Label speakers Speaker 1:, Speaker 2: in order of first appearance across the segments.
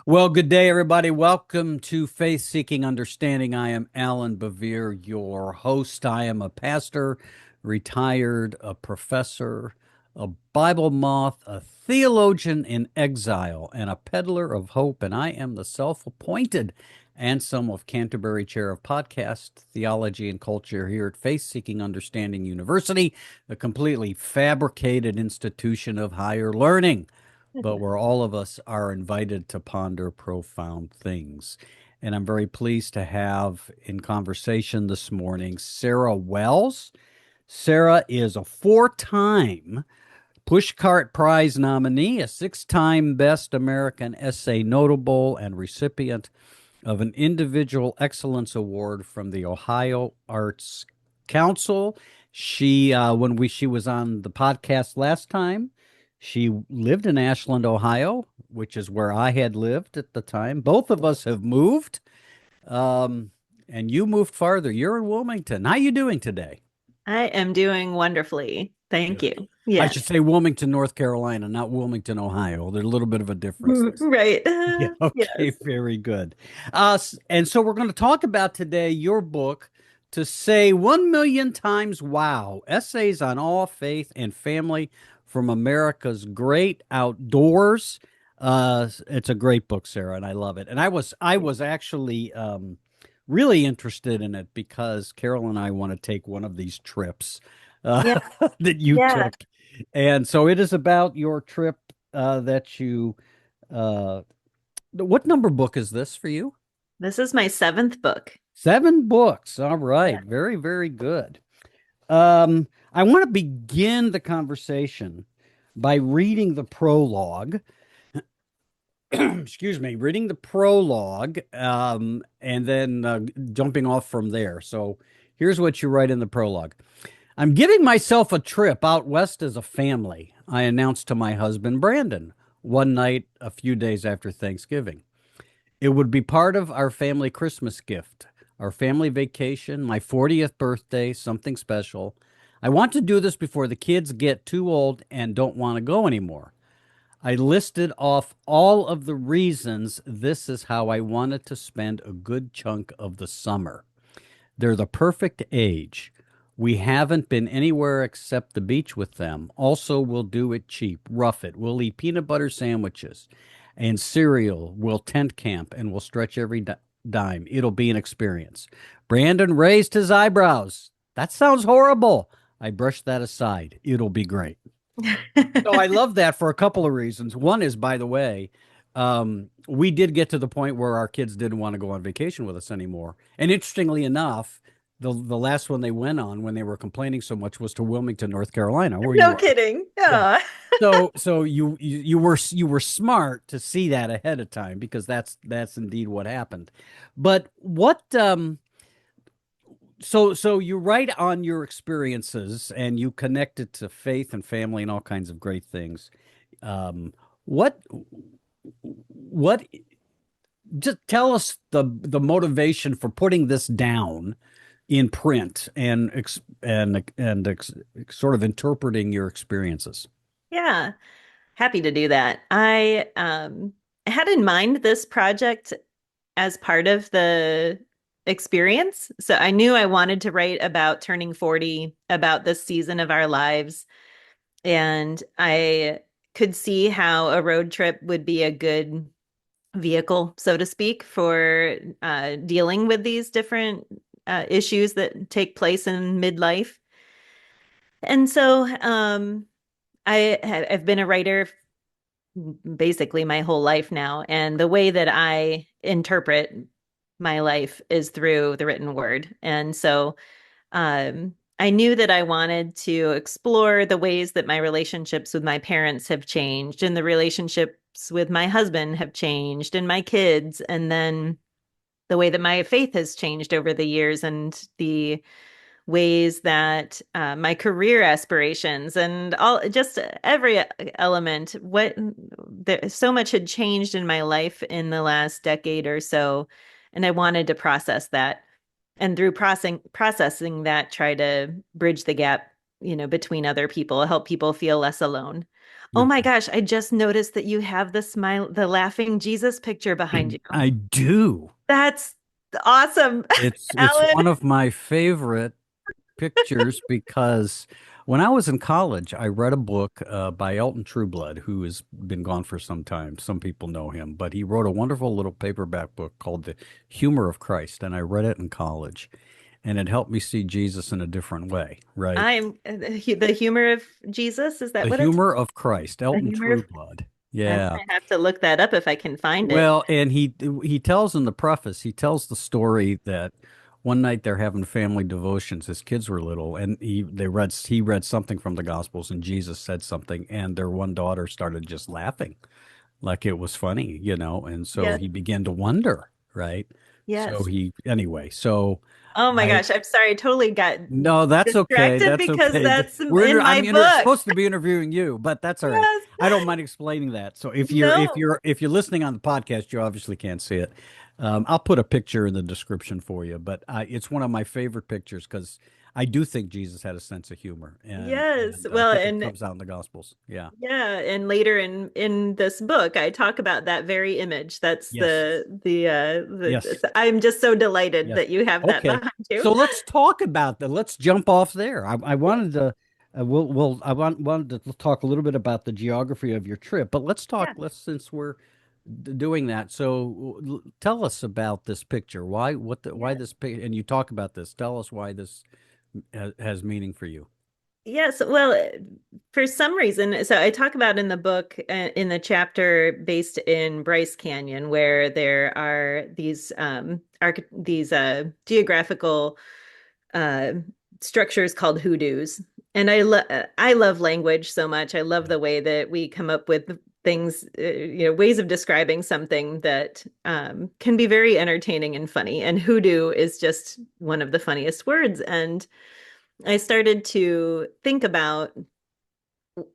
Speaker 1: Well, good day, everybody. Welcome to Faith Seeking Understanding. I am Alan Bevere, your host. I am a pastor, retired, a professor, a Bible moth, a theologian in exile, and a peddler of hope. And I am the self appointed Anselm of Canterbury Chair of Podcast, Theology, and Culture here at Faith Seeking Understanding University, a completely fabricated institution of higher learning, but where all of us are invited to ponder profound things. And I'm very pleased to have in conversation this morning Sarah Wells. Sarah is a four-time Pushcart Prize nominee, a six-time Best American Essay Notable, and recipient of an Individual Excellence Award from the Ohio Arts Council. She was on the podcast last time, she lived in Ashland, Ohio, which is where I had lived at the time. Both of us have moved, um, and you moved farther. You're in Wilmington. How you doing today?
Speaker 2: I am doing wonderfully. Thank
Speaker 1: Good.
Speaker 2: you.
Speaker 1: I should
Speaker 2: Yes.
Speaker 1: say Wilmington, North Carolina, not Wilmington, Ohio. There's a little bit of a difference there.
Speaker 2: Right.
Speaker 1: Yeah, okay,
Speaker 2: Yes.
Speaker 1: very good. And so we're going to talk about today your book, To Say 1 Million Times Wow, Essays on All Faith and Family from America's Great Outdoors. It's a great book, Sarah, and I love it. And I was actually really interested in it because Carol and I want to take one of these trips uh,
Speaker 2: Yeah.
Speaker 1: that you
Speaker 2: Yeah.
Speaker 1: took. And so it is about your trip that you uh, what number book is this for you?
Speaker 2: This is my seventh book.
Speaker 1: Seven books. All
Speaker 2: Yeah.
Speaker 1: right. Very, very good. I want to begin the conversation by reading the prologue. Excuse me, reading the prologue, and then jumping off from there. So here's what you write in the prologue. I'm giving myself a trip out west as a family, I announced to my husband, Brandon, one night a few days after Thanksgiving. It would be part of our family Christmas gift, our family vacation, my 40th birthday, something special. I want to do this before the kids get too old and don't want to go anymore. I listed off all of the reasons this is how I wanted to spend a good chunk of the summer. They're the perfect age. We haven't been anywhere except the beach with them. Also, we'll do it cheap, rough it. We'll eat peanut butter sandwiches and cereal. We'll tent camp and we'll stretch every dime. It'll be an experience. Brandon raised his eyebrows. That sounds horrible. I brushed that aside. It'll be great. So I love that for a couple of reasons. One is, by the way, we did get to the point where our kids didn't want to go on vacation with us anymore. And interestingly enough, the last one they went on when they were complaining so much was to Wilmington, North Carolina, where you
Speaker 2: No
Speaker 1: are.
Speaker 2: kidding.
Speaker 1: Yeah.
Speaker 2: Yeah.
Speaker 1: So you were smart to see that ahead of time because that's indeed what happened. But what so you write on your experiences and you connect it to faith and family and all kinds of great things. Um, what what just tell us the motivation for putting this down in print and sort of interpreting your experiences.
Speaker 2: Yeah. Happy to do that. I had in mind this project as part of the experience. So I knew I wanted to write about turning 40, about this season of our lives. And I could see how a road trip would be a good vehicle, so to speak, for dealing with these different issues that take place in midlife. And so I've been a writer basically my whole life now. And the way that I interpret my life is through the written word. And so I knew that I wanted to explore the ways that my relationships with my parents have changed and the relationships with my husband have changed and my kids, and then the way that my faith has changed over the years and the ways that my career aspirations and all just every element what there, so much had changed in my life in the last decade or so, and I wanted to process that, and through processing that try to bridge the gap, between other people, help people feel less alone. Oh my gosh, I just noticed that you have the laughing Jesus picture behind you.
Speaker 1: I do.
Speaker 2: That's awesome,
Speaker 1: It's
Speaker 2: Alan.
Speaker 1: one of my favorite pictures because when I was in college, I read a book by Elton Trueblood, who has been gone for some time. Some people know him, but he wrote a wonderful little paperback book called The Humor of Christ, and I read it in college, and it helped me see Jesus in a different way, right?
Speaker 2: I'm the humor of Jesus. Is that
Speaker 1: The
Speaker 2: what it's
Speaker 1: Humor of Christ,
Speaker 2: the
Speaker 1: Elton
Speaker 2: humor of?
Speaker 1: Trueblood.
Speaker 2: I
Speaker 1: Yeah.
Speaker 2: might have to look that up if I can find it.
Speaker 1: Well, and he tells in the preface, he tells the story that one night they're having family devotions. His kids were little, and he read something from the Gospels, and Jesus said something, and their one daughter started just laughing like it was funny, and so
Speaker 2: Yes,
Speaker 1: he began to wonder, right? So
Speaker 2: yes.
Speaker 1: he anyway, so
Speaker 2: Oh my
Speaker 1: I
Speaker 2: gosh, I'm sorry. I totally got
Speaker 1: no, that's okay.
Speaker 2: distracted
Speaker 1: That's
Speaker 2: because
Speaker 1: okay.
Speaker 2: that's in my book.
Speaker 1: Supposed to be interviewing you, but that's all right.
Speaker 2: Yes.
Speaker 1: I don't mind explaining that. So
Speaker 2: No.
Speaker 1: if you're listening on the podcast, you obviously can't see it. I'll put a picture in the description for you, but it's one of my favorite pictures because I do think Jesus had a sense of humor,
Speaker 2: Yes.
Speaker 1: and I
Speaker 2: Well,
Speaker 1: think it
Speaker 2: and
Speaker 1: comes out in the Gospels. Yeah.
Speaker 2: yeah, and later in this book, I talk about that very image. That's
Speaker 1: Yes. Yes.
Speaker 2: I'm just so delighted
Speaker 1: Yes.
Speaker 2: that you have that
Speaker 1: Okay.
Speaker 2: behind you.
Speaker 1: So let's talk about that. Let's jump off there. I wanted to, wanted to talk a little bit about the geography of your trip, but
Speaker 2: Yeah.
Speaker 1: since we're doing that. So tell us about this picture. Why
Speaker 2: Yeah.
Speaker 1: this, and you talk about this. Tell us why this has meaning for you.
Speaker 2: Yes, well, for some reason, so I talk about in the book, in the chapter based in Bryce Canyon, where there are these geographical uh, structures called hoodoos, and I love language so much. I love
Speaker 1: Yeah.
Speaker 2: the way that we come up with things, ways of describing something that can be very entertaining and funny. And hoodoo is just one of the funniest words, and I started to think about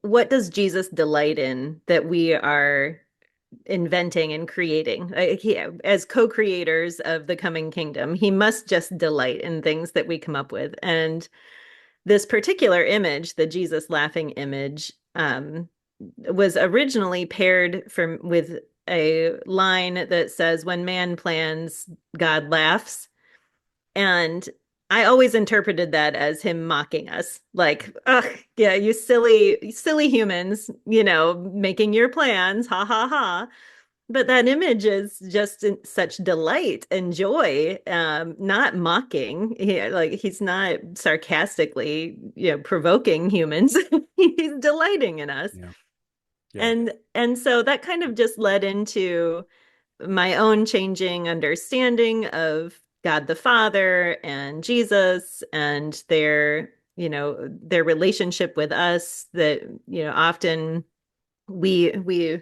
Speaker 2: what does Jesus delight in that we are inventing and creating. As co-creators of the coming kingdom, he must just delight in things that we come up with. And this particular image, the Jesus laughing image, was originally paired with a line that says, "When man plans, God laughs." And I always interpreted that as him mocking us. Like, ugh, yeah, you silly humans, making your plans, ha ha ha. But that image is just such delight and joy, not mocking. He's not sarcastically, provoking humans. He's delighting in us.
Speaker 1: Yeah. Yeah.
Speaker 2: And so that kind of just led into my own changing understanding of God the Father and Jesus and their relationship with us, that often we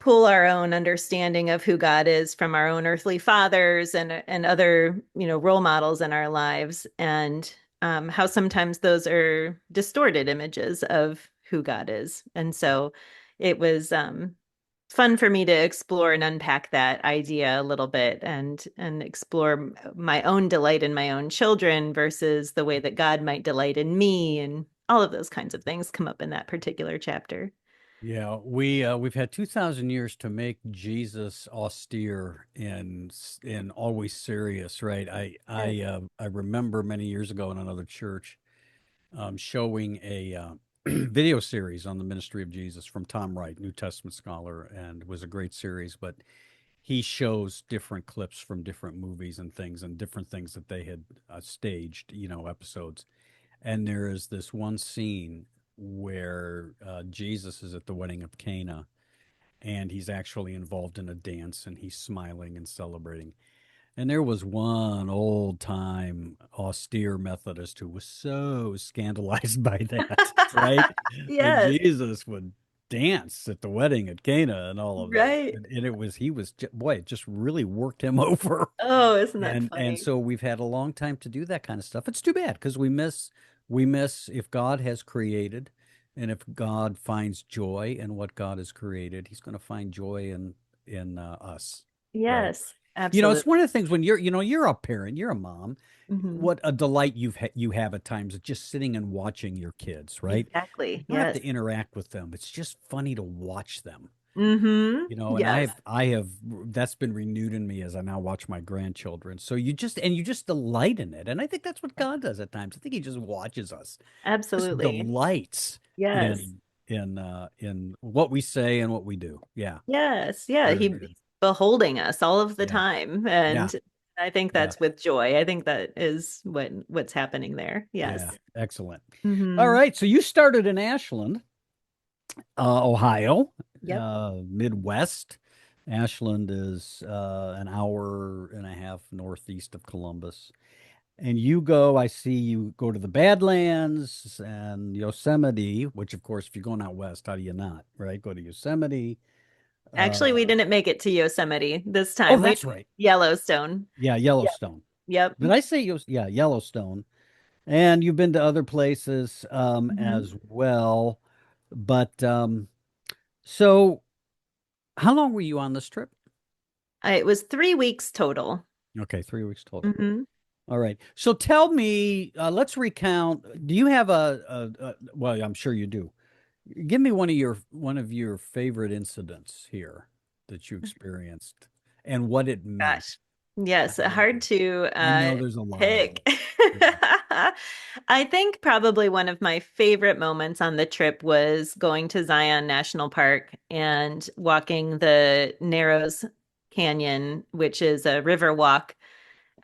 Speaker 2: pull our own understanding of who God is from our own earthly fathers and other role models in our lives, and how sometimes those are distorted images of who God is. And so it was fun for me to explore and unpack that idea a little bit, and explore my own delight in my own children versus the way that God might delight in me, and all of those kinds of things come up in that particular chapter.
Speaker 1: Yeah, we've had 2,000 years to make Jesus austere and always serious, right?
Speaker 2: Yes.
Speaker 1: I remember many years ago in another church showing a video series on the ministry of Jesus from Tom Wright, New Testament scholar, and it was a great series. But he shows different clips from different movies and things, and different things that they had staged, episodes. And there is this one scene where Jesus is at the wedding of Cana, and he's actually involved in a dance, and he's smiling and celebrating. And there was one old time austere Methodist who was so scandalized by that, right? That
Speaker 2: Yes,
Speaker 1: Jesus would dance at the wedding at Cana and all of that.
Speaker 2: right.
Speaker 1: And he was, boy, it just really worked him over.
Speaker 2: Oh, isn't that
Speaker 1: And
Speaker 2: funny?
Speaker 1: so we've had a long time to do that kind of stuff. It's too bad because we miss if God has created, and if God finds joy in what God has created, he's going to find joy in us, right?
Speaker 2: Yes,
Speaker 1: It's
Speaker 2: Absolutely.
Speaker 1: one of the things when you're a parent, you're a mom.
Speaker 2: Hmm.
Speaker 1: What a delight you have at times of just sitting and watching your kids, right? You
Speaker 2: Exactly.
Speaker 1: don't have to
Speaker 2: Yes.
Speaker 1: interact with them. It's just funny to watch them. And
Speaker 2: Yes.
Speaker 1: I have that's been renewed in me as I now watch my grandchildren. So you just delight in it. And I think that's what God does at times. I think he just watches us, just
Speaker 2: Absolutely.
Speaker 1: delights
Speaker 2: Yes.
Speaker 1: in what we say and what we do. Yeah.
Speaker 2: Yes. Yeah.
Speaker 1: Very
Speaker 2: He's
Speaker 1: good.
Speaker 2: beholding us all of the
Speaker 1: Yeah.
Speaker 2: time.
Speaker 1: Yeah.
Speaker 2: And I think
Speaker 1: Yeah.
Speaker 2: that's with joy. I think that is what's happening there.
Speaker 1: Yeah.
Speaker 2: Yes.
Speaker 1: Excellent. All
Speaker 2: Hmm.
Speaker 1: right. So you started in Ashland, Ohio,
Speaker 2: Yep.
Speaker 1: Midwest. Ashland is an hour and a half northeast of Columbus. And I see you go to the Badlands and Yosemite, which, of course, if you're going out west, how do you not, right? Go to Yosemite.
Speaker 2: Actually, we
Speaker 1: Uh,
Speaker 2: didn't make it to Yosemite this
Speaker 1: oh,
Speaker 2: time. We
Speaker 1: that's right.
Speaker 2: Yellowstone.
Speaker 1: Yeah,
Speaker 2: Yep.
Speaker 1: Yellowstone.
Speaker 2: Yep.
Speaker 1: Did I say yeah, Yellowstone? And you've been to other places
Speaker 2: Hmm.
Speaker 1: as well. But so how long were you on this trip?
Speaker 2: It was 3 weeks total.
Speaker 1: Okay, 3 weeks total.
Speaker 2: Hmm.
Speaker 1: All right. So tell me, let's recount. Do you have well, I'm sure you do. Give me one of your favorite incidents here that you experienced and what it meant.
Speaker 2: Gosh. Yes, hard to
Speaker 1: I know there's a lot of them.
Speaker 2: pick. I think probably one of my favorite moments on the trip was going to Zion National Park and walking the Narrows Canyon, which is a river walk.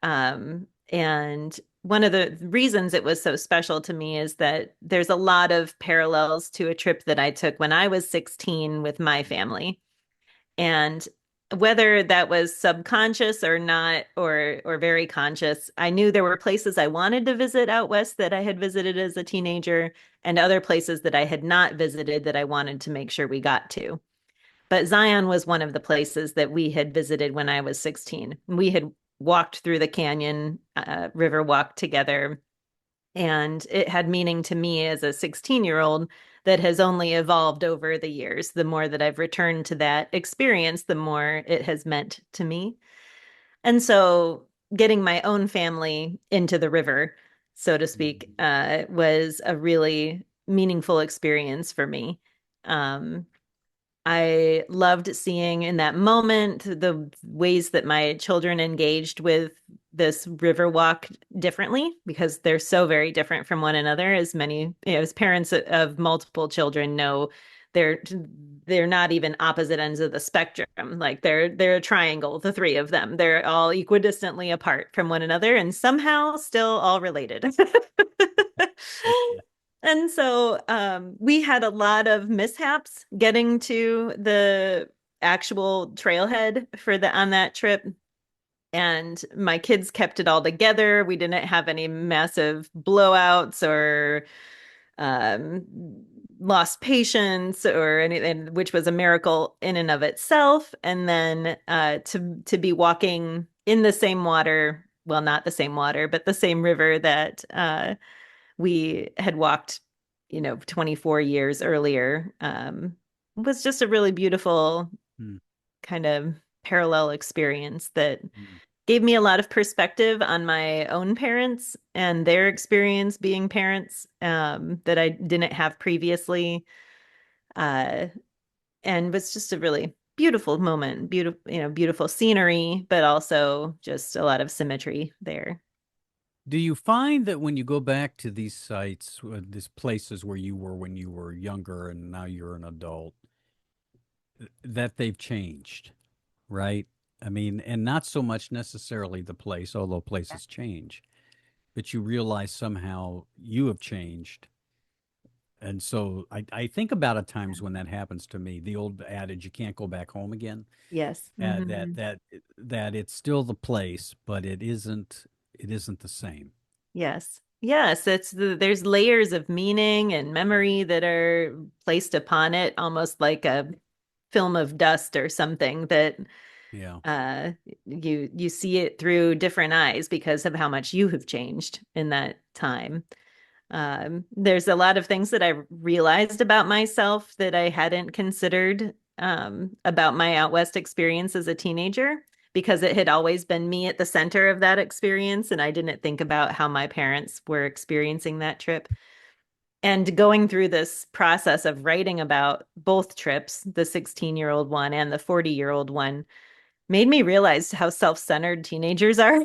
Speaker 2: And one of the reasons it was so special to me is that there's a lot of parallels to a trip that I took when I was 16 with my family. And whether that was subconscious or not, or very conscious, I knew there were places I wanted to visit out west that I had visited as a teenager, and other places that I had not visited that I wanted to make sure we got to. But Zion was one of the places that we had visited when I was 16. We had walked through the canyon river walk together, and it had meaning to me as a 16-year-old that has only evolved over the years. The more that I've returned to that experience, the more it has meant to me. And so getting my own family into the river, so to speak, was a really meaningful experience for me. Um, I loved seeing in that moment the ways that my children engaged with this river walk differently, because they're so very different from one another. As many, as parents of multiple children know, they're they're not even opposite ends of the spectrum. Like they're a triangle, the three of them. They're all equidistantly apart from one another and somehow still all related. And so we had a lot of mishaps getting to the actual trailhead for the on that trip. And my kids kept it all together. We didn't have any massive blowouts or um, lost patience or anything, which was a miracle in and of itself. And then to be walking in the same water, well, not the same water, but the same river that we had walked, 24 years earlier, was just a really beautiful
Speaker 1: Mm,
Speaker 2: kind of parallel experience that
Speaker 1: mm.
Speaker 2: gave me a lot of perspective on my own parents and their experience being parents, that I didn't have previously, uh, and was just a really beautiful moment, beautiful scenery, but also just a lot of symmetry there.
Speaker 1: Do you find that when you go back to these sites, these places where you were when you were younger and now you're an adult, that they've changed, right? I mean, and not so much necessarily the place, although places change, but you realize somehow you have changed. And so I think about at times when that happens to me, the old adage, you can't go back home again,
Speaker 2: Yes.
Speaker 1: uh,
Speaker 2: Hmm.
Speaker 1: that that that it's still the place, but it isn't the same.
Speaker 2: Yes. Yes, there's layers of meaning and memory that are placed upon it, almost like a film of dust or something that
Speaker 1: Yeah.
Speaker 2: uh you see it through different eyes because of how much you have changed in that time. There's a lot of things that I realized about myself that I hadn't considered about my out west experience as a teenager. because it had always been me at the center of that experience. And I didn't think about how my parents were experiencing that trip. And going through this process of writing about both trips, the 16-year-old one and the 40-year-old one, made me realize how self-centered teenagers are.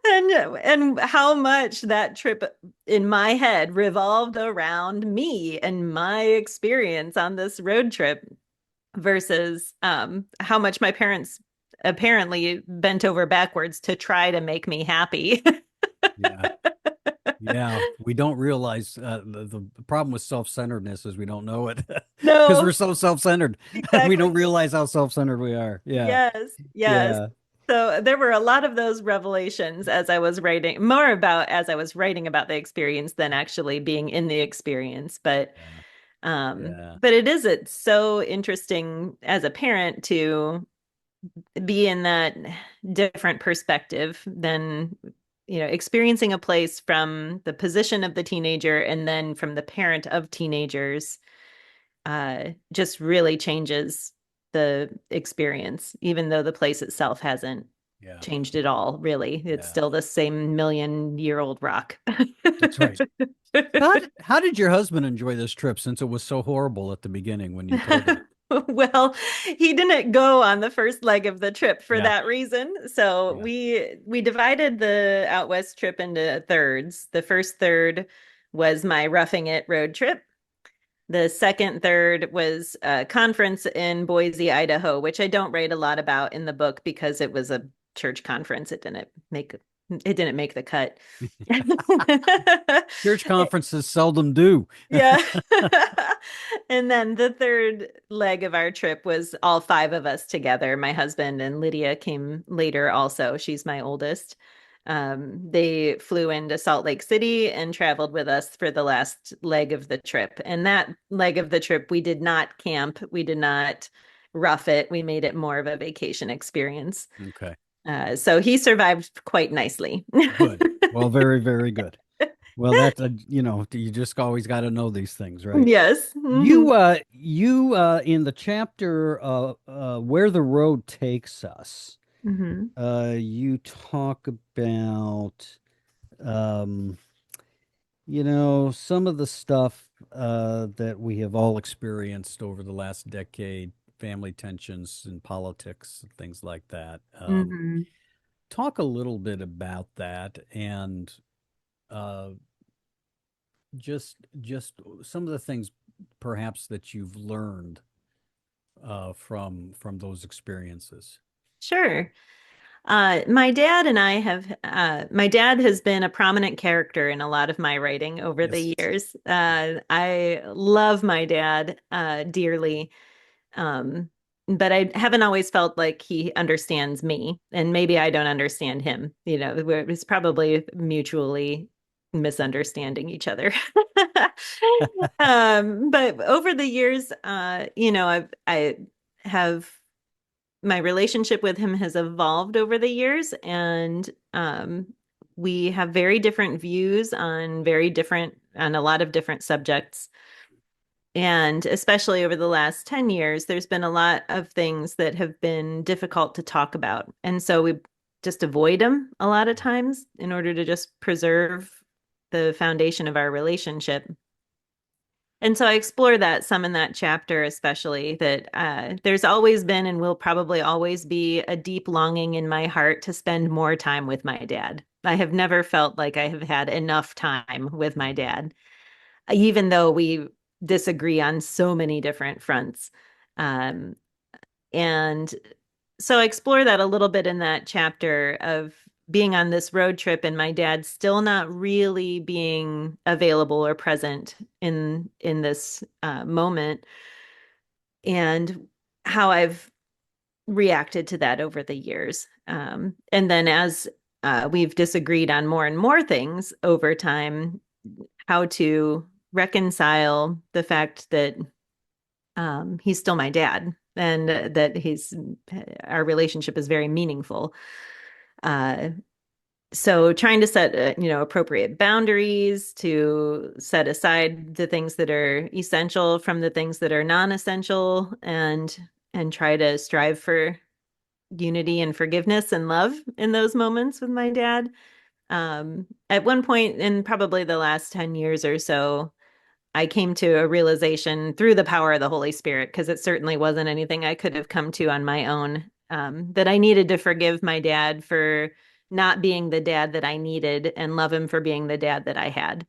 Speaker 2: And how much that trip in my head revolved around me and my experience on this road trip versus how much my parents apparently bent over backwards to try to make me happy.
Speaker 1: Yeah. Yeah, we don't realize the problem with self-centeredness is we don't know it because we're
Speaker 2: No,
Speaker 1: so self-centered. We
Speaker 2: exactly.
Speaker 1: don't realize how self-centered we are. Yeah.
Speaker 2: Yes, yes.
Speaker 1: Yeah.
Speaker 2: So there were a lot of those revelations as I was writing, more about as I was writing about the experience than actually being in the experience.
Speaker 1: Yeah. Yeah.
Speaker 2: But it's so interesting as a parent to be in that different perspective than, experiencing a place from the position of the teenager and then from the parent of teenagers just really changes the experience, even though the place itself hasn't
Speaker 1: Yeah.
Speaker 2: changed at all, really. It's
Speaker 1: Yeah.
Speaker 2: still the same million-year-old rock.
Speaker 1: That's right. How did your husband enjoy this trip since it was so horrible at the beginning when you told him?
Speaker 2: Well, he didn't go on the first leg of the trip for
Speaker 1: Yeah.
Speaker 2: that reason. So
Speaker 1: Yeah.
Speaker 2: we divided the out west trip into thirds. The first third was my roughing it road trip. The second third was a conference in Boise, Idaho, which I don't write a lot about in the book because it was a church conference. It didn't make the cut.
Speaker 1: Church conferences seldom do.
Speaker 2: Yeah. And then the third leg of our trip was all five of us together. My husband and Lydia came later also. She's my oldest. They flew into Salt Lake City and traveled with us for the last leg of the trip. And that leg of the trip, we did not camp. We did not rough it. We made it more of a vacation experience.
Speaker 1: Okay.
Speaker 2: So he survived quite nicely.
Speaker 1: Good. Well, very, very good. Well, that's you just always got to know these things, right?
Speaker 2: Yes.
Speaker 1: You in the chapter where the road takes us,
Speaker 2: Hmm.
Speaker 1: you talk about um, some of the stuff that we have all experienced over the last decade, family tensions and politics and things like that.
Speaker 2: Hmm.
Speaker 1: Talk a little bit about that and uh, just some of the things perhaps that you've learned from those experiences.
Speaker 2: Sure. My dad and I my dad has been a prominent character in a lot of my writing over
Speaker 1: Yes.
Speaker 2: the years. I love my dad dearly, um, but I haven't always felt like he understands me, and maybe I don't understand him. It's probably mutually misunderstanding each other. But over the years, I have my relationship with him has evolved over the years, and we have very different views on a lot of different subjects. And especially over the last 10 years, there's been a lot of things that have been difficult to talk about. And so we just avoid them a lot of times in order to just preserve the foundation of our relationship. And so I explore that some in that chapter, especially that there's always been and will probably always be a deep longing in my heart to spend more time with my dad. I have never felt like I have had enough time with my dad, even though we disagree on so many different fronts. Um, and so I explore that a little bit in that chapter of being on this road trip and my dad still not really being available or present in this moment, and how I've reacted to that over the years. And then as we've disagreed on more and more things over time, how to reconcile the fact that he's still my dad and that our relationship is very meaningful. Uh, so trying to set appropriate boundaries, to set aside the things that are essential from the things that are non-essential, and and try to strive for unity and forgiveness and love in those moments with my dad. At one point in probably the last 10 years or so, I came to a realization through the power of the Holy Spirit, because it certainly wasn't anything I could have come to on my own, that I needed to forgive my dad for not being the dad that I needed and love him for being the dad that I had.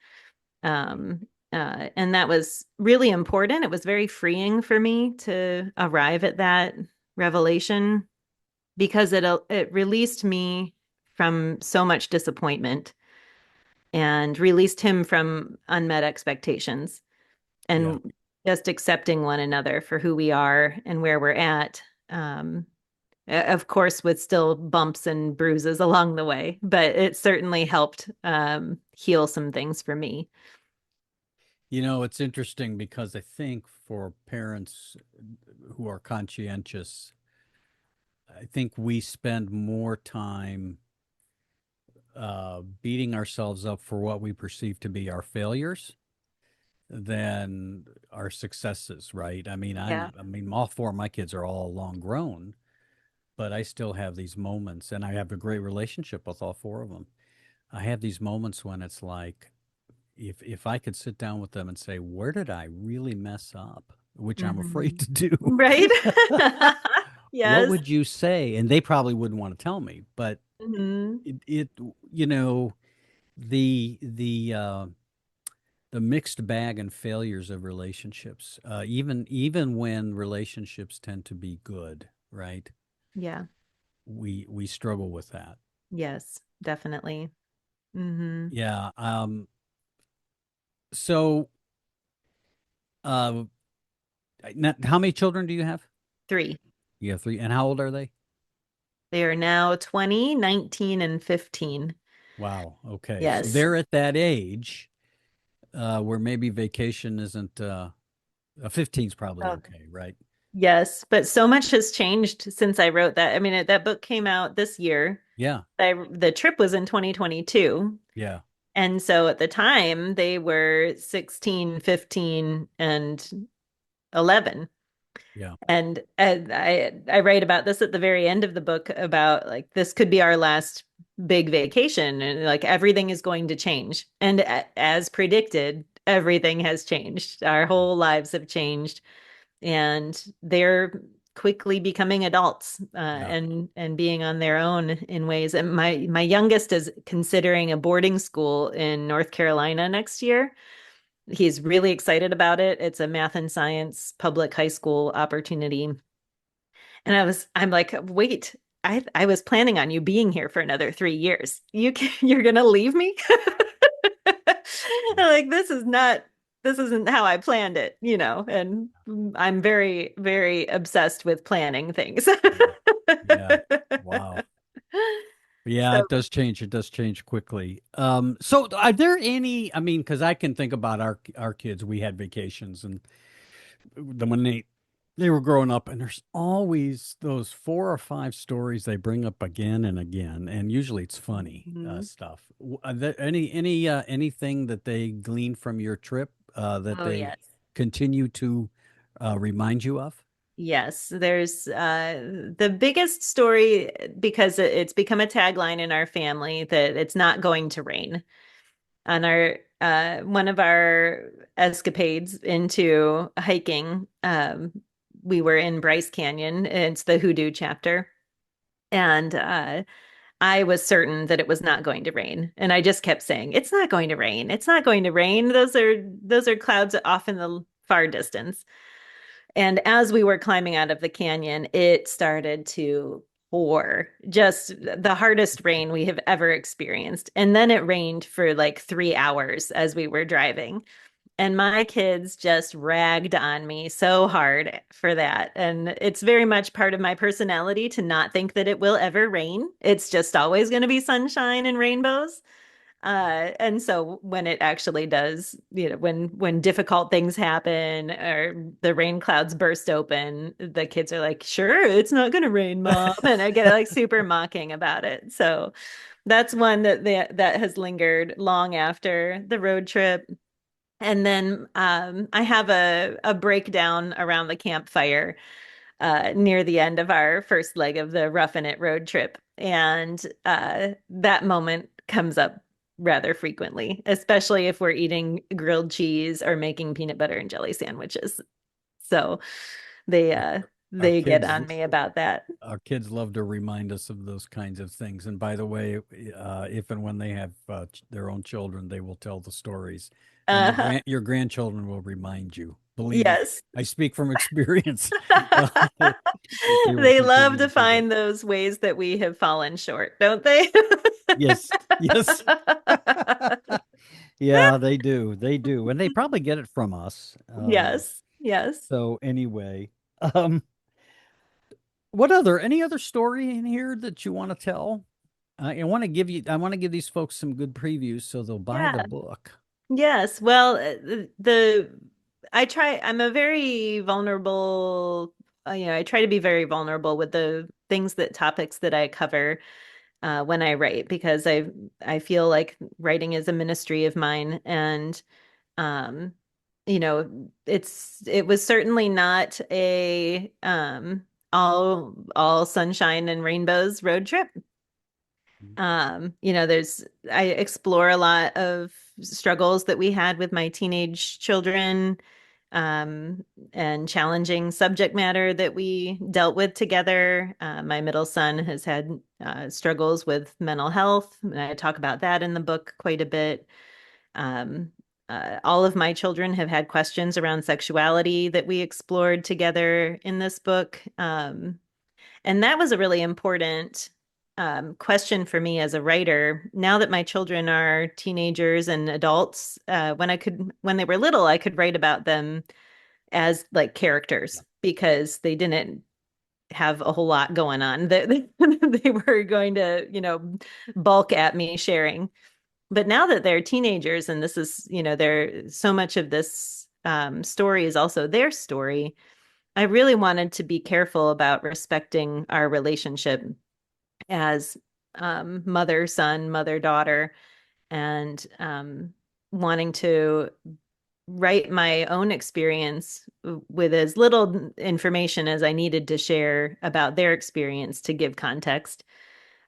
Speaker 2: Um, and that was really important. It was very freeing for me to arrive at that revelation, because it released me from so much disappointment and released him from unmet expectations,
Speaker 1: Yeah.
Speaker 2: and just accepting one another for who we are and where we're at. Um, of course, with still bumps and bruises along the way, but it certainly helped heal some things for me.
Speaker 1: It's interesting because I think for parents who are conscientious, I think we spend more time beating ourselves up for what we perceive to be our failures than our successes, right?
Speaker 2: Yeah.
Speaker 1: I mean, all four of my kids are all long grown, but I still have these moments, and I have a great relationship with all four of them. I have these moments when it's like, if I could sit down with them and say, where did I really mess up? Which I'm afraid
Speaker 2: Mhm.
Speaker 1: to do.
Speaker 2: Right.
Speaker 1: What
Speaker 2: Yes.
Speaker 1: would you say? And they probably wouldn't want to tell me, but
Speaker 2: Hmm.
Speaker 1: it you know, the the mixed bag and failures of relationships, even when relationships tend to be good, right?
Speaker 2: Yeah.
Speaker 1: We struggle with that.
Speaker 2: Yes, definitely. Hmm.
Speaker 1: Yeah. So, uh, now, how many children do you have?
Speaker 2: Three.
Speaker 1: You have three, and how old are they?
Speaker 2: They are now 20, 19, and 15.
Speaker 1: Wow. Okay. So
Speaker 2: Yes.
Speaker 1: they're at that age where maybe vacation isn't. 15's probably
Speaker 2: Oh,
Speaker 1: okay, right?
Speaker 2: yes, but so much has changed since I wrote that. I mean, that book came out this year.
Speaker 1: Yeah.
Speaker 2: The trip was in 2022.
Speaker 1: Yeah.
Speaker 2: And so at the time, they were 16, 15, and 11.
Speaker 1: Yeah.
Speaker 2: And I write about this at the very end of the book, about like this could be our last big vacation, and like everything is going to change. And as predicted, everything has changed. Our whole lives have changed, and they're quickly becoming adults,
Speaker 1: Yeah.
Speaker 2: and being on their own in ways. And my youngest is considering a boarding school in North Carolina next year. He's really excited about it. It's a math and science public high school opportunity. And I'm like, wait, I was planning on you being here for another 3 years. You're gonna leave me? Like, this isn't how I planned it. And I'm very, very obsessed with planning things.
Speaker 1: Yeah. Wow. Yeah,
Speaker 2: So,
Speaker 1: it does change. It does change quickly. So are there any, I mean, because I can think about our kids, we had vacations and when they were growing up, and there's always those four or five stories they bring up again and again, and usually it's funny
Speaker 2: mhm.
Speaker 1: stuff. Are there anything that they glean from your trip that
Speaker 2: Oh
Speaker 1: they
Speaker 2: yes.
Speaker 1: continue to remind you of?
Speaker 2: Yes, there's the biggest story, because it's become a tagline in our family, that it's not going to rain. On our one of our escapades into hiking, we were in Bryce Canyon. It's the Hoodoo chapter, and I was certain that it was not going to rain, and I just kept saying, "It's not going to rain. It's not going to rain. Those are clouds off in the far distance." And as we were climbing out of the canyon, it started to pour, just the hardest rain we have ever experienced. And then it rained for like 3 hours as we were driving. And my kids just ragged on me so hard for that. And it's very much part of my personality to not think that it will ever rain. It's just always going to be sunshine and rainbows. And so when it actually does, when difficult things happen or the rain clouds burst open, the kids are like, "Sure, it's not going to rain, Mom," and I get like super mocking about it. So that's one that has lingered long after the road trip. And then I have a breakdown around the campfire near the end of our first leg of the Roughing It road trip. And that moment comes up rather frequently, especially if we're eating grilled cheese or making peanut butter and jelly sandwiches. So they
Speaker 1: Yeah.
Speaker 2: uh
Speaker 1: Our
Speaker 2: they get
Speaker 1: kids
Speaker 2: on me about that.
Speaker 1: our kids love to remind us of those kinds of things. And by the way, if and when they have their own children, they will tell the stories, and
Speaker 2: Uh-huh.
Speaker 1: your grandchildren will remind you. Believe me,
Speaker 2: Yes.
Speaker 1: I speak from experience. That they will
Speaker 2: They love
Speaker 1: continue
Speaker 2: to
Speaker 1: to do that.
Speaker 2: find those ways that we have fallen short, don't they?
Speaker 1: Yes, yes, yeah, they do. They do, and they probably get it from us.
Speaker 2: Yes. Yes.
Speaker 1: So anyway, um, what other any other story in here that you want to tell? I want to give these folks some good previews so they'll buy the
Speaker 2: Yeah.
Speaker 1: book.
Speaker 2: Yes. Well, I'm a very vulnerable, I try to be very vulnerable with the topics that I cover when I write because I feel like writing is a ministry of mine. And um, it was certainly not a all sunshine and rainbows road trip. There's I explore a lot of struggles that we had with my teenage children, um, and challenging subject matter that we dealt with together. My middle son has had struggles with mental health, and I talk about that in the book quite a bit. Um, all of my children have had questions around sexuality that we explored together in this book. And that was a really important question for me as a writer. Now that my children are teenagers and adults, when they were little, I could write about them as like
Speaker 1: Yeah.
Speaker 2: characters because they didn't have a whole lot going on. They were going to, bulk at me sharing. But now that they're teenagers, and this is, they're so much of this story is also their story. I really wanted to be careful about respecting our relationship as mother, son, mother, daughter, and wanting to write my own experience with as little information as I needed to share about their experience to give context.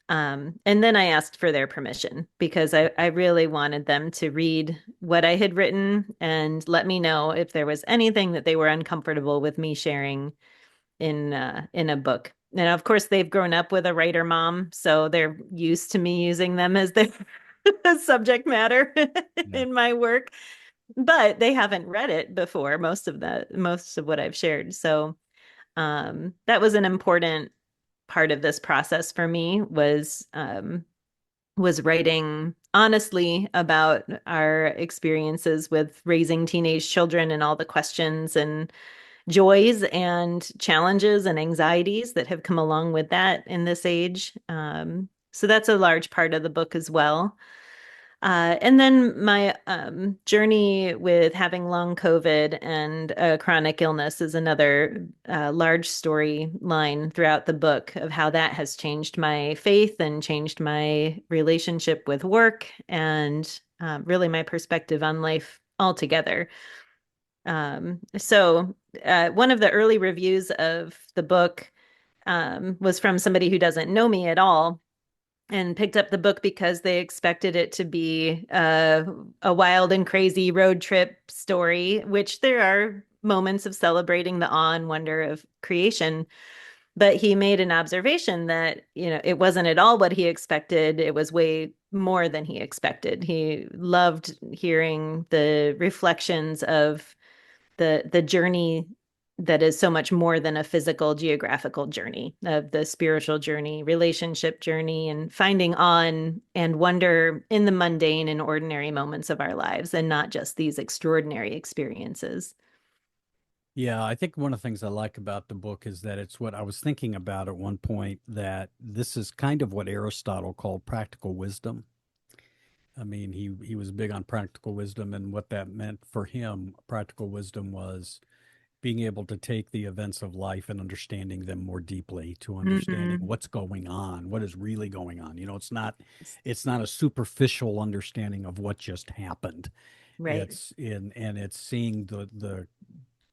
Speaker 2: And then I asked for their permission because I really wanted them to read what I had written and let me know if there was anything that they were uncomfortable with me sharing in a book. And of course, they've grown up with a writer mom, so they're used to me using them as their subject matter
Speaker 1: Yeah.
Speaker 2: in my work. But they haven't read it before, most of what I've shared. So that was an important part of this process for me was writing honestly about our experiences with raising teenage children and all the questions and joys and challenges and anxieties that have come along with that in this age. So that's a large part of the book as well. And then my journey with having long COVID and a chronic illness is another large storyline throughout the book of how that has changed my faith and changed my relationship with work and really my perspective on life altogether. One of the early reviews of the book was from somebody who doesn't know me at all and picked up the book because they expected it to be a wild and crazy road trip story, which there are moments of celebrating the awe and wonder of creation. But he made an observation that, it wasn't at all what he expected. It was way more than he expected. He loved hearing the reflections of the journey that is so much more than a physical geographical journey of the spiritual journey, relationship journey, and finding on and wonder in the mundane and ordinary moments of our lives and not just these extraordinary experiences.
Speaker 1: Yeah, I think one of the things I like about the book is that it's what I was thinking about at one point, that this is kind of what Aristotle called practical wisdom. I mean, he was big on practical wisdom, and what that meant for him, practical wisdom was being able to take the events of life and understanding them more deeply, to understanding
Speaker 2: Mm-hmm.
Speaker 1: what's going on, what is really going on. It's not a superficial understanding of what just happened.
Speaker 2: Right.
Speaker 1: It's in and it's seeing the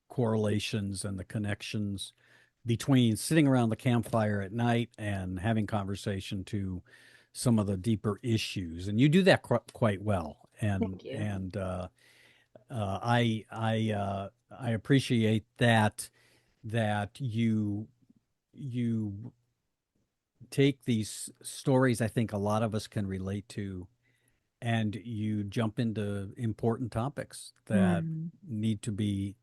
Speaker 1: correlations and the connections between sitting around the campfire at night and having conversation to some of the deeper issues, and you do that quite well.
Speaker 2: Thank you.
Speaker 1: I appreciate that you take these stories I think a lot of us can relate to, and you jump into important topics that
Speaker 2: Mm.
Speaker 1: need to be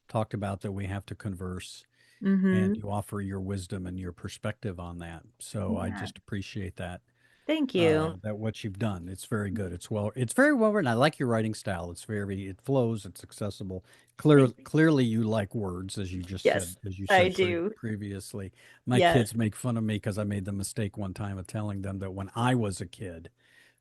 Speaker 1: talked about, that we have to converse, and
Speaker 2: Mm-hmm.
Speaker 1: you offer your wisdom and your perspective on that. So I
Speaker 2: Yeah.
Speaker 1: just appreciate that.
Speaker 2: Thank you.
Speaker 1: That what you've done. It's very good. It's very well written. I like your writing style. It flows, it's accessible.
Speaker 2: Thank you.
Speaker 1: Clearly you like words, as you just said,
Speaker 2: Yes,
Speaker 1: as you
Speaker 2: I
Speaker 1: said
Speaker 2: do.
Speaker 1: previously. My
Speaker 2: Yes.
Speaker 1: kids make fun of me because I made the mistake one time of telling them that when I was a kid,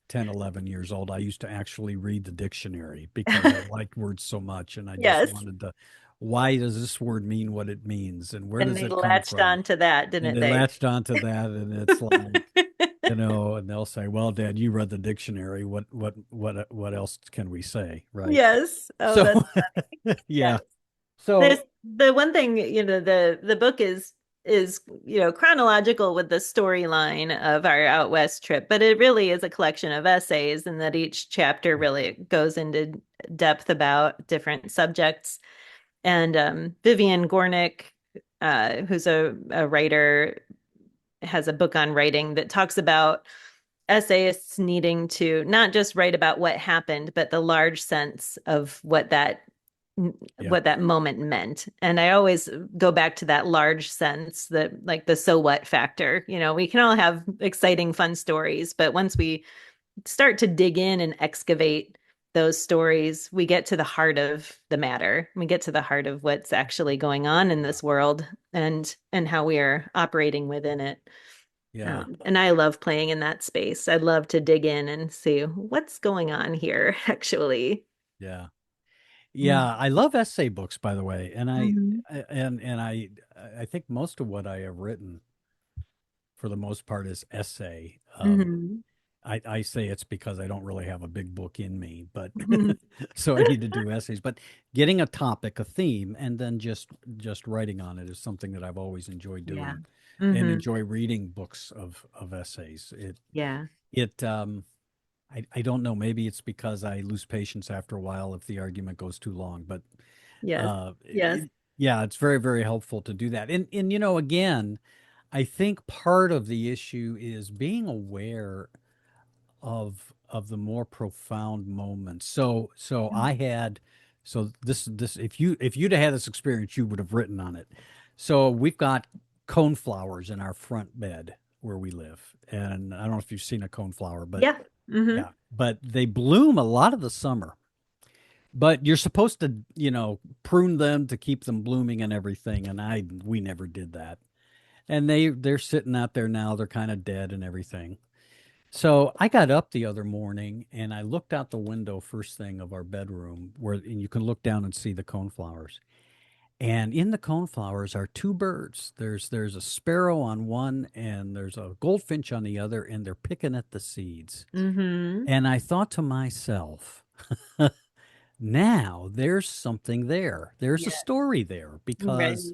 Speaker 1: 10, 11 years old, I used to actually read the dictionary because I liked words so much, and I just
Speaker 2: Yes.
Speaker 1: wanted to, why does this word mean what it means, and where
Speaker 2: And
Speaker 1: does
Speaker 2: they
Speaker 1: it come
Speaker 2: latched
Speaker 1: from?
Speaker 2: on to that,
Speaker 1: And
Speaker 2: didn't
Speaker 1: they
Speaker 2: they?
Speaker 1: latched onto that, and it's like, and they'll say, "Well, Dad, you read the dictionary. What else can we say, right?"
Speaker 2: Yes. Oh,
Speaker 1: So,
Speaker 2: that's
Speaker 1: yeah.
Speaker 2: yes. There's
Speaker 1: So,
Speaker 2: the one thing, the book is, chronological with the storyline of our out west trip, but it really is a collection of essays, and that each chapter really goes into depth about different subjects. And Vivian Gornick, who's a writer, has a book on writing that talks about essayists needing to not just write about what happened, but the large sense of
Speaker 1: yeah,
Speaker 2: what that moment meant. And I always go back to that large sense, that like the so what factor. We can all have exciting, fun stories, but once we start to dig in and excavate those stories, we get to the heart of the matter. We get to the heart of what's actually going on in this world, and how we are operating within it.
Speaker 1: yeah,
Speaker 2: And I love playing in that space. I'd love to dig in and see what's going on here, actually.
Speaker 1: yeah, yeah. I love essay books, by the way, and
Speaker 2: Mm-hmm.
Speaker 1: I think most of what I have written, for the most part, is essay.
Speaker 2: Mm-hmm.
Speaker 1: I say it's because I don't really have a big book in me, but so I need to do essays. But getting a topic, a theme, and then just writing on it is something that I've always enjoyed
Speaker 2: Yeah.
Speaker 1: doing, and
Speaker 2: Mm-hmm.
Speaker 1: enjoy reading books of essays.
Speaker 2: Yeah.
Speaker 1: It I don't know, maybe it's because I lose patience after a while if the argument goes too long, but
Speaker 2: Yes. Yes.
Speaker 1: yeah, it's very, very helpful to do that. And again, I think part of the issue is being aware of the more profound moments. So I had so this if you'd have had this experience, you would have written on it. So we've got coneflowers in our front bed where we live, and I don't know if you've seen a coneflower, but
Speaker 2: Yeah. Mm-hmm.
Speaker 1: yeah, but they bloom a lot of the summer. But you're supposed to, prune them to keep them blooming and everything, and we never did that. And they're sitting out there now. They're kind of dead and everything. So I got up the other morning and I looked out the window first thing of our bedroom, and you can look down and see the coneflowers. And in the coneflowers are two birds. There's a sparrow on one and there's a goldfinch on the other, and they're picking at the seeds.
Speaker 2: Mm-hmm.
Speaker 1: And I thought to myself, now there's something there. There's a
Speaker 2: Yeah.
Speaker 1: story there,
Speaker 2: Right.
Speaker 1: because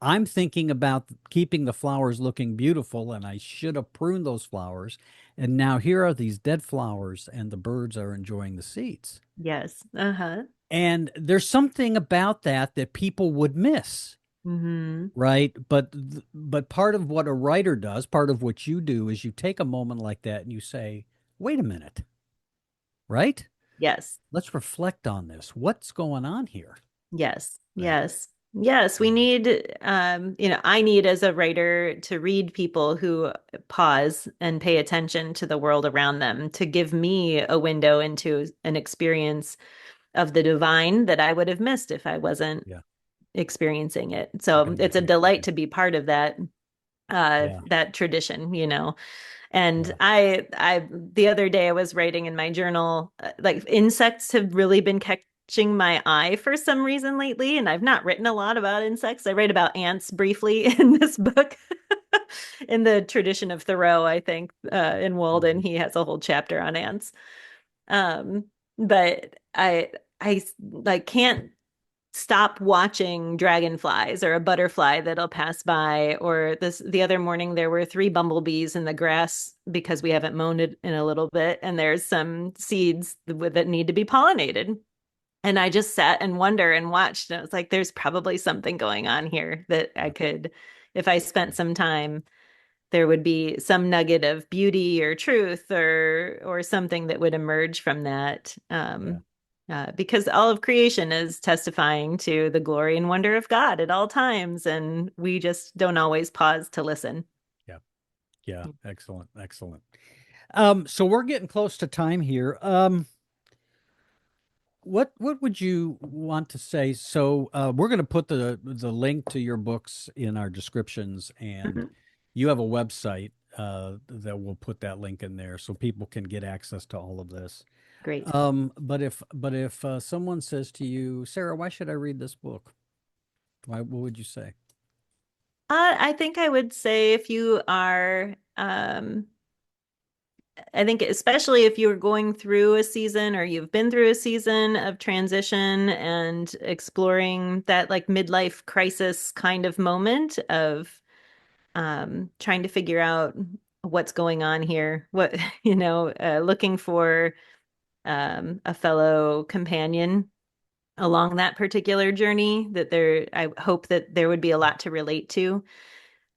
Speaker 1: I'm thinking about keeping the flowers looking beautiful, and I should have pruned those flowers. And now here are these dead flowers, and the birds are enjoying the seeds.
Speaker 2: Yes. Uh-huh.
Speaker 1: And there's something about that people would miss,
Speaker 2: Mm-hmm.
Speaker 1: right? But part of what a writer does, part of what you do, is you take a moment like that and you say, "Wait a minute, right?
Speaker 2: Yes.
Speaker 1: Let's reflect on this. What's going on here?"
Speaker 2: Yes.
Speaker 1: Right.
Speaker 2: Yes. Yes. We need, I need as a writer to read people who pause and pay attention to the world around them, to give me a window into an experience of the divine that I would have missed if I wasn't
Speaker 1: Yeah,
Speaker 2: experiencing it.
Speaker 1: I
Speaker 2: So
Speaker 1: can
Speaker 2: it's a
Speaker 1: imagine.
Speaker 2: delight to be part of
Speaker 1: Yeah,
Speaker 2: that tradition. And
Speaker 1: yeah.
Speaker 2: the other day I was writing in my journal, like insects have really been catching my eye for some reason lately. And I've not written a lot about insects. I write about ants briefly in this book. In the tradition of Thoreau, I think, in Walden,
Speaker 1: Mhm.
Speaker 2: he has a whole chapter on ants. Um, but I like can't stop watching dragonflies or a butterfly that'll pass by. Or the other morning there were three bumblebees in the grass because we haven't mown it in a little bit, and there's some seeds that need to be pollinated. And I just sat and wonder and watched, and it was like, there's probably something going on here that I could, if I spent some time, there would be some nugget of beauty or truth or something that would emerge from that.
Speaker 1: Yeah.
Speaker 2: Because all of creation is testifying to the glory and wonder of God at all times, and we just don't always pause to listen.
Speaker 1: Yeah. Yeah. Excellent. Excellent. So we're getting close to time here. What would you want to say? So we're going to put the link to your books in our descriptions, and
Speaker 2: Mhm.
Speaker 1: you have a website that will put that link in there so people can get access to all of this.
Speaker 2: Great.
Speaker 1: But if someone says to you, Sarah, why should I read this book? What would you say?
Speaker 2: I think I would say if you are I think especially if you're going through a season or you've been through a season of transition and exploring that like midlife crisis kind of moment of trying to figure out what's going on here, what, looking for a fellow companion along that particular journey, that I hope that there would be a lot to relate to.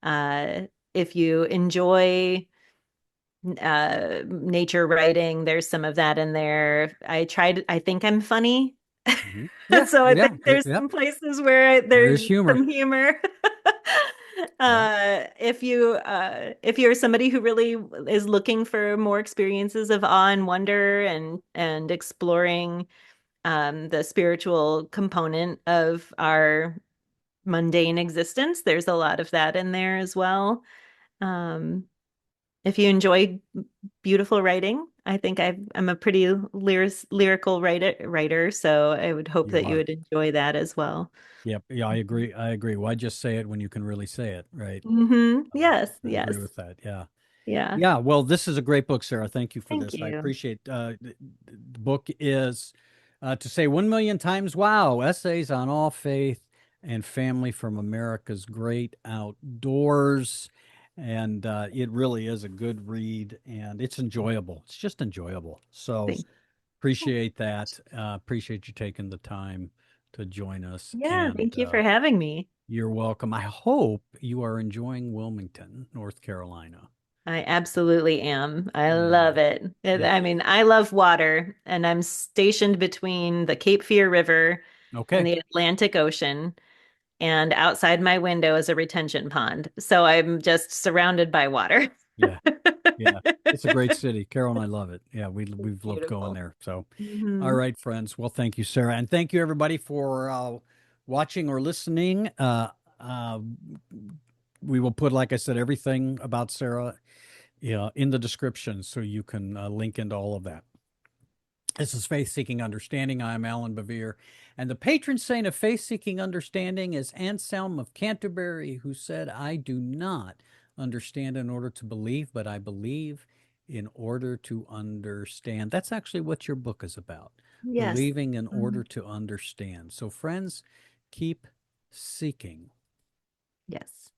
Speaker 2: Uh, if you enjoy nature writing, there's some of that in there. I think I'm funny.
Speaker 1: Yeah,
Speaker 2: So I
Speaker 1: yeah,
Speaker 2: think there's
Speaker 1: yeah.
Speaker 2: some places where
Speaker 1: There is
Speaker 2: there's
Speaker 1: humor.
Speaker 2: some humor.
Speaker 1: Yeah,
Speaker 2: If you're somebody who really is looking for more experiences of awe and wonder and exploring the spiritual component of our mundane existence, there's a lot of that in there as well. Um, if you enjoy beautiful writing, I think I'm a pretty lyrical writer, so I would hope
Speaker 1: you
Speaker 2: that you
Speaker 1: are.
Speaker 2: would enjoy that as well.
Speaker 1: Yep. Yeah, I agree. I agree. Why just say it when you can really say it, right?
Speaker 2: Yes,
Speaker 1: I agree
Speaker 2: yes.
Speaker 1: with that. Yeah.
Speaker 2: Yeah.
Speaker 1: Yeah. Well, this is a great book, Sarah. Thank you for
Speaker 2: Thank
Speaker 1: this. I
Speaker 2: you.
Speaker 1: appreciate the book is to say 1 million times wow, essays on all faith and family from America's great outdoors. And it really is a good read and it's enjoyable. It's just enjoyable. So
Speaker 2: Thank
Speaker 1: appreciate that. Appreciate you taking the time to join us.
Speaker 2: Yeah,
Speaker 1: And
Speaker 2: thank you for having me.
Speaker 1: you're welcome. I hope you are enjoying Wilmington, North Carolina.
Speaker 2: I absolutely am. I love
Speaker 1: Yeah.
Speaker 2: it.
Speaker 1: Yeah.
Speaker 2: I mean, I love water, and I'm stationed between the Cape Fear River and
Speaker 1: Okay.
Speaker 2: the Atlantic Ocean, and outside my window is a retention pond. So I'm just surrounded by water.
Speaker 1: Yeah. Yeah. It's a great city. Carol and I love it. Yeah,
Speaker 2: It's
Speaker 1: we've loved going
Speaker 2: beautiful.
Speaker 1: there. So, all
Speaker 2: Hmm.
Speaker 1: right, friends. Well, thank you, Sarah, and thank you everybody for watching or listening. Uh, we will put, like I said, everything about Sarah, yeah, in the description, so you can link into all of that. This is Faith Seeking Understanding. I'm Alan Bevere. And the patron saint of faith seeking understanding is Anselm of Canterbury, who said, I do not understand in order to believe, but I believe in order to understand. That's actually what your book is about,
Speaker 2: Yes.
Speaker 1: believing in order
Speaker 2: Mhm.
Speaker 1: to understand. So, friends, keep seeking.
Speaker 2: Yes.